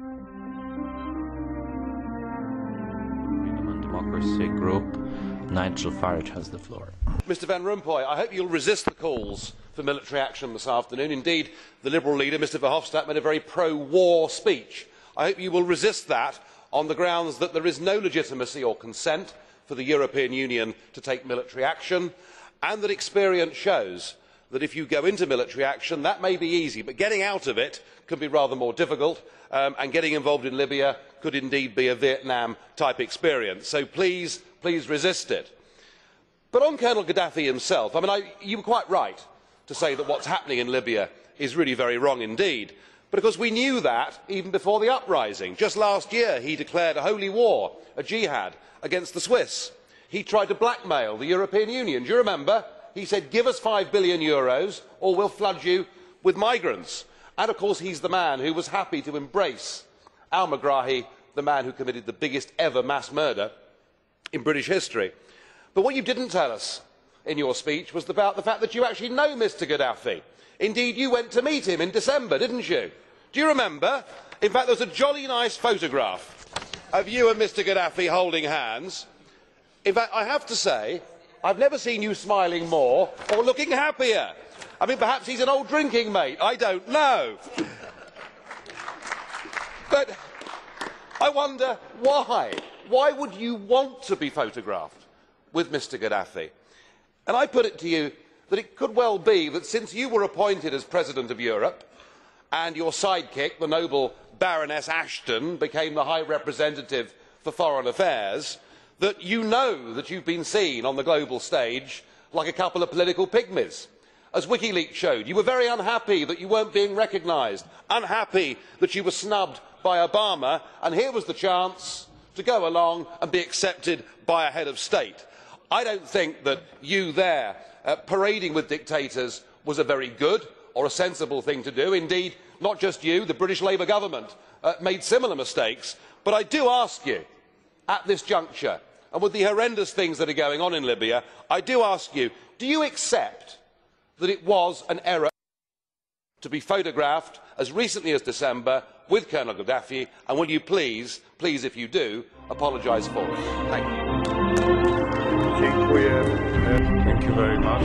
Freedom and Democracy Group, Nigel has the floor. Mr Van Rompuy, I hope you'll resist the calls for military action this afternoon. Indeed, the Liberal leader, Mr Verhofstadt, made a very pro-war speech. I hope you will resist that on the grounds that there is no legitimacy or consent for the European Union to take military action, and that experience shows that if you go into military action, that may be easy, but getting out of it can be rather more difficult, and getting involved in Libya could indeed be a Vietnam-type experience. So please resist it. But on Colonel Gaddafi himself, you were quite right to say that what's happening in Libya is really very wrong indeed. But of course we knew that even before the uprising. Just last year he declared a holy war, a jihad, against the Swiss. He tried to blackmail the European Union. Do you remember? He said, give us €5 billion or we'll flood you with migrants. And of course he's the man who was happy to embrace al-Megrahi, the man who committed the biggest ever mass murder in British history. But what you didn't tell us in your speech was about the fact that you actually know Mr Gaddafi. Indeed, you went to meet him in December, didn't you? Do you remember? In fact, there was a jolly nice photograph of you and Mr Gaddafi holding hands. In fact, I have to say, I've never seen you smiling more or looking happier. Perhaps he's an old drinking mate, I don't know. But I wonder why. Why would you want to be photographed with Mr Gaddafi? And I put it to you that it could well be that since you were appointed as President of Europe and your sidekick, the noble Baroness Ashton, became the High Representative for Foreign Affairs, that you know that you've been seen on the global stage like a couple of political pygmies. As WikiLeaks showed, you were very unhappy that you weren't being recognised, unhappy that you were snubbed by Obama, and here was the chance to go along and be accepted by a head of state. I don't think that you there parading with dictators was a very good or a sensible thing to do. Indeed, not just you, the British Labour government made similar mistakes. But I do ask you, at this juncture, and with the horrendous things that are going on in Libya, I do ask you, do you accept that it was an error to be photographed as recently as December with Colonel Gaddafi, and will you please, if you do, apologise for it? Thank you. Thank you very much.